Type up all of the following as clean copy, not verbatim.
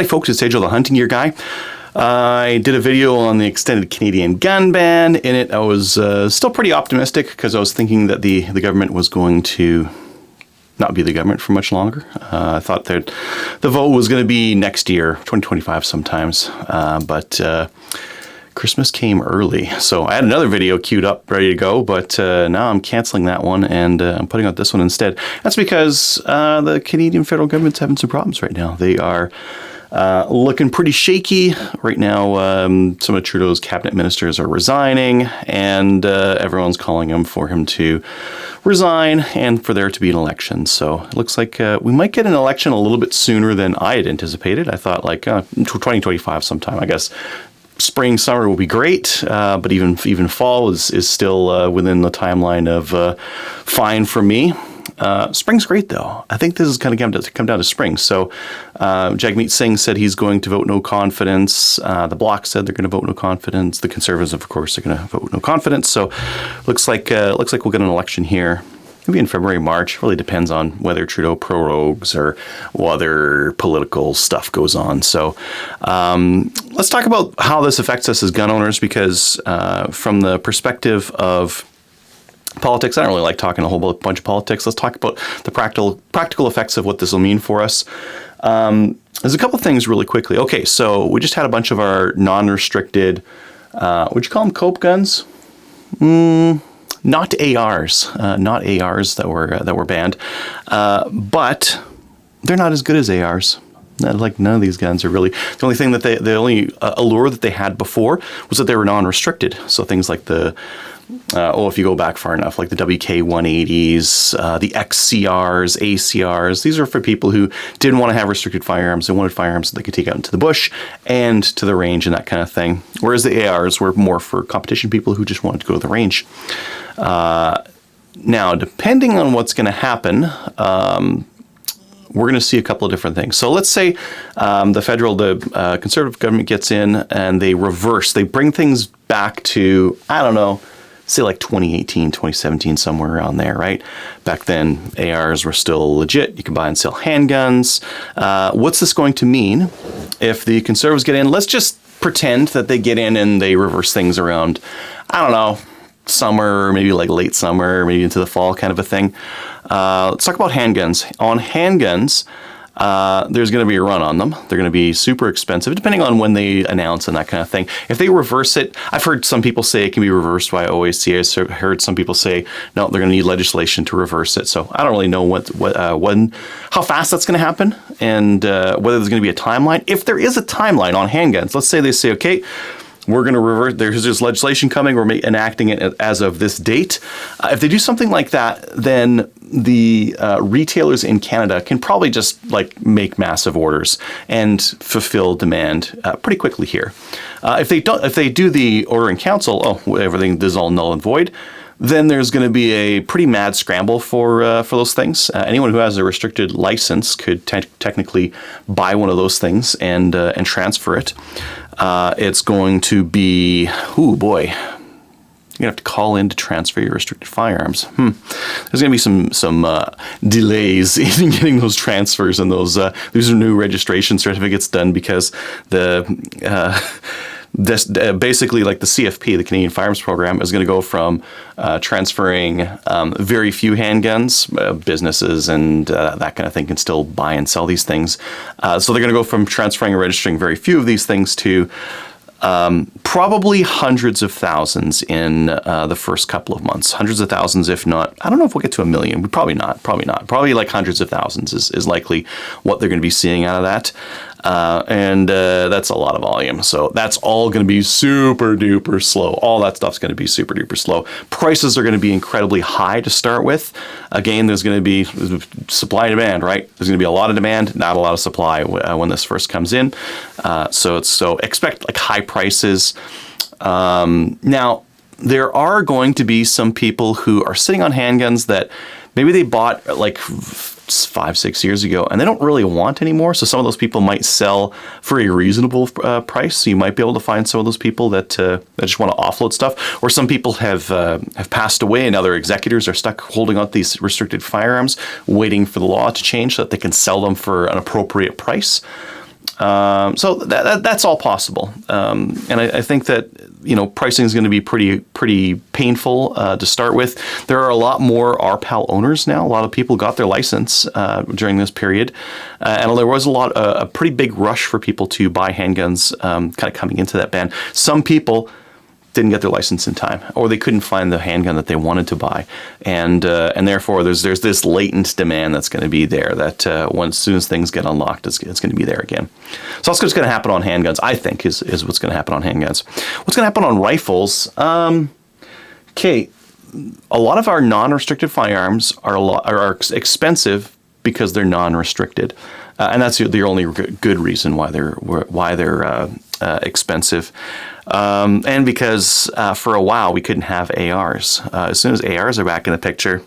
Howdy folks, it's Angel the Hunting Gear Guy. I did a video on the extended Canadian gun ban. In it, I was still pretty optimistic because I was thinking that the government was going to not be the government for much longer. I thought that the vote was going to be next year, 2025 sometimes, but Christmas came early. So I had another video queued up, ready to go, but now I'm canceling that one and I'm putting out this one instead. That's because the Canadian federal government's having some problems right now. They are looking pretty shaky right now. Some of Trudeau's cabinet ministers are resigning, and everyone's calling for him to resign and for there to be an election. So it looks like we might get an election a little bit sooner than I had anticipated. I thought like 2025 sometime, I guess. Spring, summer will be great, but even fall is still within the timeline of fine for me. Spring's great, though. I think this is going to come down to spring. So Jagmeet Singh said he's going to vote no confidence. The Bloc said they're going to vote no confidence. The Conservatives, of course, are going to vote no confidence. So looks like we'll get an election here. Maybe in February, March. Really depends on whether Trudeau prorogues or whether political stuff goes on. So let's talk about how this affects us as gun owners, because from the perspective of politics, I don't really like talking a whole bunch of politics. Let's talk about the practical effects of what this will mean for us. There's a couple things really quickly. Okay, so we just had a bunch of our non-restricted, would you call them cope guns? Not ARs that were banned, but they're not as good as ARs. Like none of these guns are really. The only thing that the only allure that they had before was that they were non-restricted. So things like the if you go back far enough, like the WK-180s, the XCRs, ACRs, these are for people who didn't want to have restricted firearms. They wanted firearms that they could take out into the bush and to the range and that kind of thing. Whereas the ARs were more for competition people who just wanted to go to the range. Now, depending on what's going to happen, we're going to see a couple of different things. So let's say the Conservative government gets in and they bring things back to, I don't know, say like 2018, 2017, somewhere around there, right? Back then, ARs were still legit. You could buy and sell handguns. What's this going to mean if the Conservatives get in? Let's just pretend that they get in and they reverse things around, I don't know, summer, maybe like late summer, maybe into the fall kind of a thing. Let's talk about handguns. On handguns, there's going to be a run on them. They're going to be super expensive, depending on when they announce and that kind of thing. If they reverse it, I've heard some people say it can be reversed by OAC. I've heard some people say, no, they're going to need legislation to reverse it. So I don't really know how fast that's going to happen and whether there's going to be a timeline. If there is a timeline on handguns, let's say they say, okay, we're going to reverse, there's legislation coming, we're enacting it as of this date. If they do something like that, then the retailers in Canada can probably just like make massive orders and fulfill demand pretty quickly here. If they do the order in council, everything is all null and void, then there's going to be a pretty mad scramble for those things. Anyone who has a restricted license could technically buy one of those things and transfer it. It's going to be, oh boy, you're gonna have to call in to transfer your restricted firearms. There's gonna be some delays in getting those transfers and those new registration certificates done because basically like the CFP, the Canadian Firearms Program, is going to go from transferring very few handguns, businesses and that kind of thing can still buy and sell these things. So they're going to go from transferring and registering very few of these things to probably hundreds of thousands in the first couple of months. Hundreds of thousands, if not, I don't know if we'll get to 1 million. Probably not. Probably like hundreds of thousands is likely what they're going to be seeing out of that. And that's a lot of volume. So that's all going to be super duper slow. All that stuff's going to be super duper slow. Prices are going to be incredibly high to start with. Again, there's going to be supply and demand, right? There's going to be a lot of demand, not a lot of supply when this first comes in. So expect like high prices. Now, there are going to be some people who are sitting on handguns that maybe they bought like 5-6 years ago and they don't really want anymore. So some of those people might sell for a reasonable price. So you might be able to find some of those people that just want to offload stuff. Or some people have passed away and now their executors are stuck holding out these restricted firearms, waiting for the law to change so that they can sell them for an appropriate price. So that's all possible. And I think that, pricing is going to be pretty painful to start with. There are a lot more RPAL owners now. A lot of people got their license during this period. And there was a pretty big rush for people to buy handguns kind of coming into that ban. Some people didn't get their license in time, or they couldn't find the handgun that they wanted to buy, and therefore there's this latent demand that's going to be there. That as soon as things get unlocked, it's going to be there again. So that's what's going to happen on handguns. I think is what's going to happen on handguns. What's going to happen on rifles? Okay, a lot of our non-restricted firearms are expensive because they're non-restricted, and that's the only good reason why they're expensive. And because for a while we couldn't have ARs. As soon as ARs are back in the picture,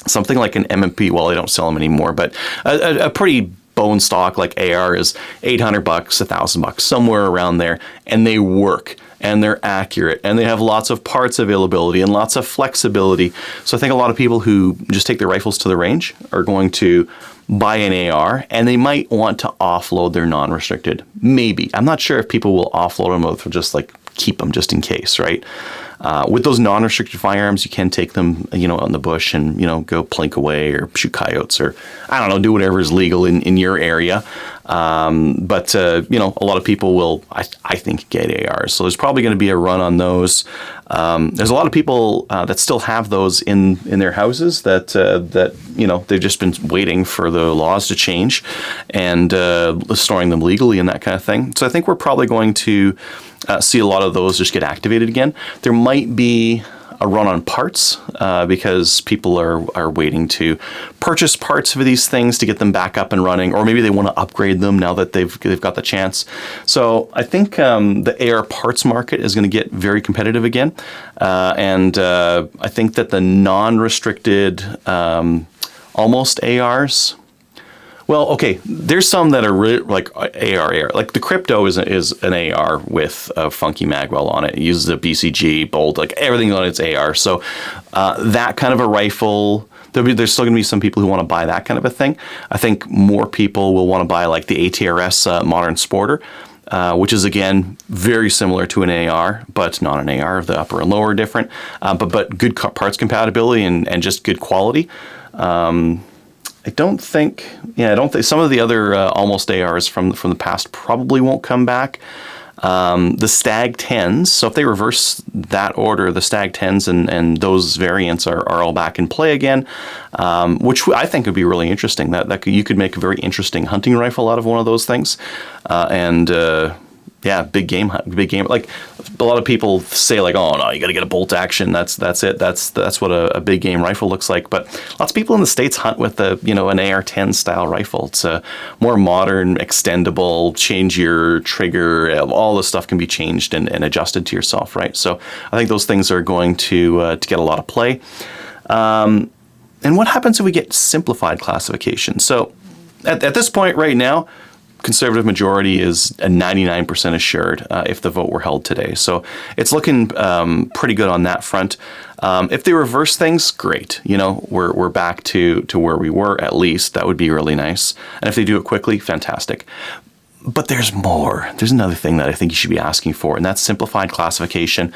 something like an M&P, well, they don't sell them anymore, but a pretty bone stock like AR is $800, $1,000, somewhere around there, and they work. And they're accurate, and they have lots of parts availability and lots of flexibility. So I think a lot of people who just take their rifles to the range are going to buy an AR, and they might want to offload their non-restricted. Maybe. I'm not sure if people will offload them or if they'll just keep them just in case, right? With those non-restricted firearms, you can take them, out in the bush and, go plink away or shoot coyotes or, I don't know, do whatever is legal in your area. But a lot of people will, I think, get ARs. So there's probably going to be a run on those. There's a lot of people that still have those in their houses that they've just been waiting for the laws to change and storing them legally and that kind of thing. So I think we're probably going to see a lot of those just get activated again. There might be a run on parts because people are waiting to purchase parts for these things to get them back up and running, or maybe they want to upgrade them now that they've got the chance. So I think the AR parts market is going to get very competitive again, and I think that the non-restricted almost ARs. Well, okay, there's some that are like AR. Like the Crypto is an AR with a funky magwell on it. It uses a BCG, bolt, like everything on it's AR. So that kind of a rifle, there's still going to be some people who want to buy that kind of a thing. I think more people will want to buy like the ATRS Modern Sporter, which is, again, very similar to an AR, but not an AR. The upper and lower are different, but good parts compatibility and just good quality. I don't think some of the other almost ARs from the past probably won't come back. The Stag 10s, so if they reverse that order, the Stag 10s and those variants are all back in play again, which I think would be really interesting. That you could make a very interesting hunting rifle out of one of those things, big game. Like a lot of people say, like, oh no, you got to get a bolt action. That's it. That's what a big game rifle looks like. But lots of people in the States hunt with an AR-10 style rifle. It's a more modern, extendable. Change your trigger. All this stuff can be changed and adjusted to yourself, right? So I think those things are going to get a lot of play. And what happens if we get simplified classification? So at this point right now, conservative majority is a 99% assured if the vote were held today. So it's looking pretty good on that front. If they reverse things, great. We're back to where we were at least. That would be really nice. And if they do it quickly, fantastic. But there's more. There's another thing that I think you should be asking for, and that's simplified classification.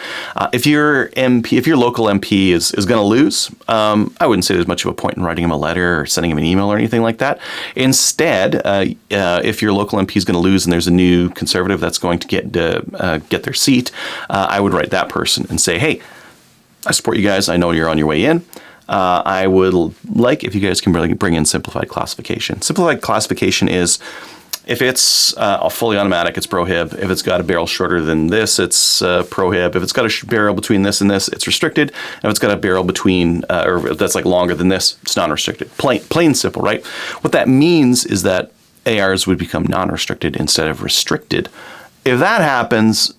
If your local MP is going to lose, I wouldn't say there's much of a point in writing him a letter or sending him an email or anything like that. Instead, if your local MP is going to lose and there's a new Conservative that's going to get their seat, I would write that person and say, hey, I support you guys. I know you're on your way in. I would like if you guys can really bring in simplified classification. Simplified classification is, if it's fully automatic, it's prohib. If it's got a barrel shorter than this, it's prohib. If it's got a barrel between this and this, it's restricted. If it's got a barrel between, or that's like longer than this, it's non-restricted. Plain simple, right? What that means is that ARs would become non-restricted instead of restricted. If that happens,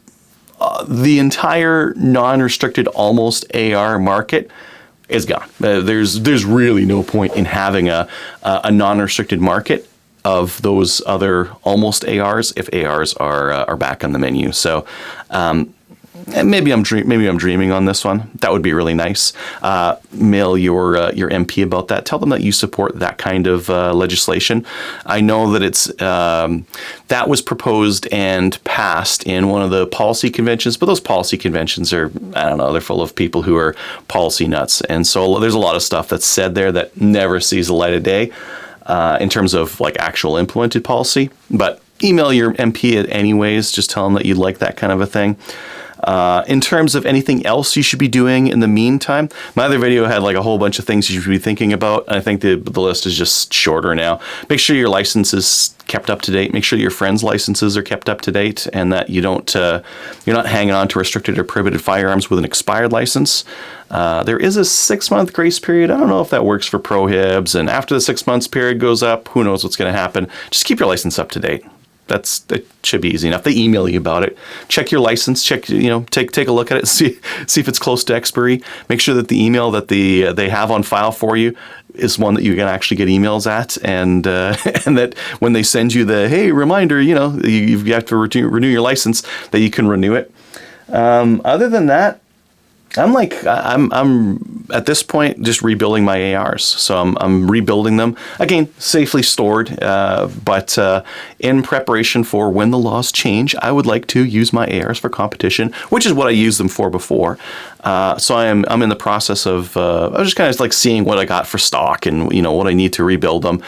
the entire non-restricted almost AR market is gone. There's really no point in having a non-restricted market of those other almost ARs if ARs are back on the menu. So and maybe I'm dreaming on this one. That would be really nice. Mail your MP about that. Tell them that you support that kind of legislation. I know that it's that was proposed and passed in one of the policy conventions, but those policy conventions are, I don't know, they're full of people who are policy nuts, and so there's a lot of stuff that's said there that never sees the light of day in terms of like actual implemented policy. But email your MP anyways. Just tell them that you'd like that kind of a thing. In terms of anything else you should be doing in the meantime, my other video had like a whole bunch of things you should be thinking about. I think the list is just shorter now. Make sure your license is kept up to date. Make sure your friends' licenses are kept up to date, and that you're not hanging on to restricted or prohibited firearms with an expired license. There is a 6-month grace period. I don't know if that works for prohibs, and after the 6 months period goes up, who knows what's going to happen. Just keep your license up to date. That should be easy enough. They email you about it. Check your license. Take a look at it. See if it's close to expiry. Make sure that the email that they have on file for you is one that you can actually get emails at, and that when they send you the hey reminder, you have to renew your license, that you can renew it. Other than that, I'm at this point just rebuilding my ARs. So I'm rebuilding them again, safely stored. But in preparation for when the laws change, I would like to use my ARs for competition, which is what I used them for before. So I'm in the process of I was just kind of like seeing what I got for stock and what I need to rebuild them.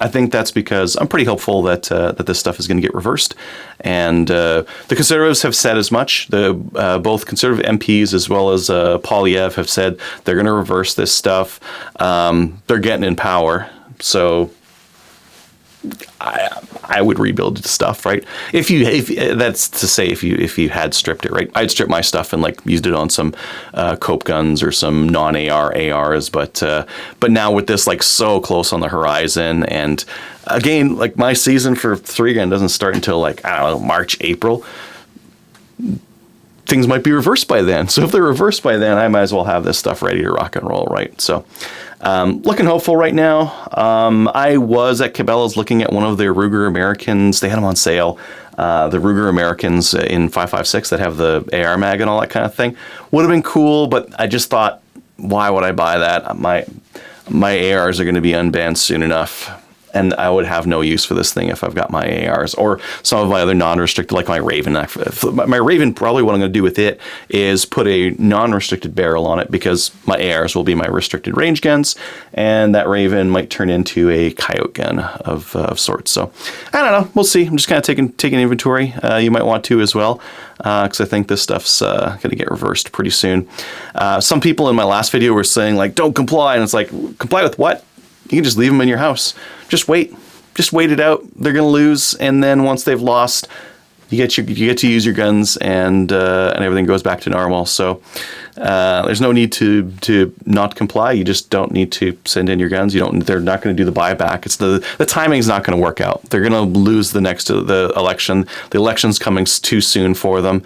I think that's because I'm pretty hopeful that this stuff is going to get reversed, and the Conservatives have said as much. Both Conservative MPs as well as Poilievre have said they're going to reverse this stuff. They're getting in power, so I would rebuild the stuff, right? If that's to say, if you had stripped it, right? I'd strip my stuff and like used it on some cope guns or some non-AR ARs, but now with this like so close on the horizon, and again, like my season for 3-gun doesn't start until like, I don't know, March, April. Things might be reversed by then. So if they're reversed by then, I might as well have this stuff ready to rock and roll, right? So looking hopeful right now. I was at Cabela's looking at one of their Ruger Americans. They had them on sale. The Ruger Americans in 5.56 that have the AR mag and all that kind of thing. Would have been cool, but I just thought, why would I buy that? My ARs are going to be unbanned soon enough, and I would have no use for this thing if I've got my ARs or some of my other non-restricted, like my Raven. My Raven, probably what I'm going to do with it is put a non-restricted barrel on it, because my ARs will be my restricted range guns, and that Raven might turn into a coyote gun of sorts. So I don't know. We'll see. I'm just kind of taking inventory. You might want to as well, because I think this stuff's going to get reversed pretty soon. Some people in my last video were saying like, don't comply, and it's like, comply with what? You can just leave them in your house. Just wait it out. They're going to lose, and then once they've lost, you get to use your guns, and everything goes back to normal. So there's no need to not comply. You just don't need to send in your guns. They're not going to do the buyback. It's the timing's not going to work out. They're going to lose the election. The election's coming too soon for them.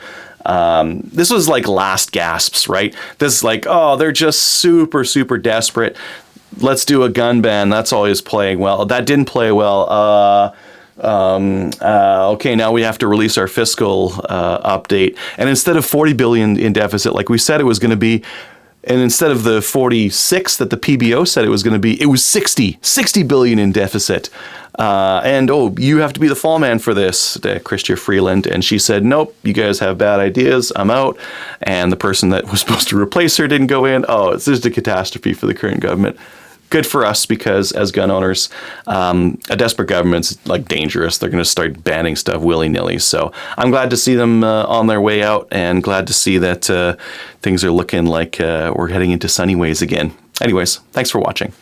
This was like last gasps, right? This is like, oh, they're just super, super desperate. Let's do a gun ban. That's always playing well. That didn't play well. Okay, now we have to release our fiscal update. And instead of 40 billion in deficit, like we said it was going to be, and instead of the 46 that the PBO said it was going to be, it was 60 billion in deficit. And you have to be the fall man for this, Chrystia Freeland. And she said, nope, you guys have bad ideas. I'm out. And the person that was supposed to replace her didn't go in. Oh, it's just a catastrophe for the current government. Good for us, because as gun owners, a desperate government's like dangerous. They're going to start banning stuff willy-nilly. So I'm glad to see them on their way out, and glad to see that things are looking like we're heading into sunny ways again. Anyways, thanks for watching.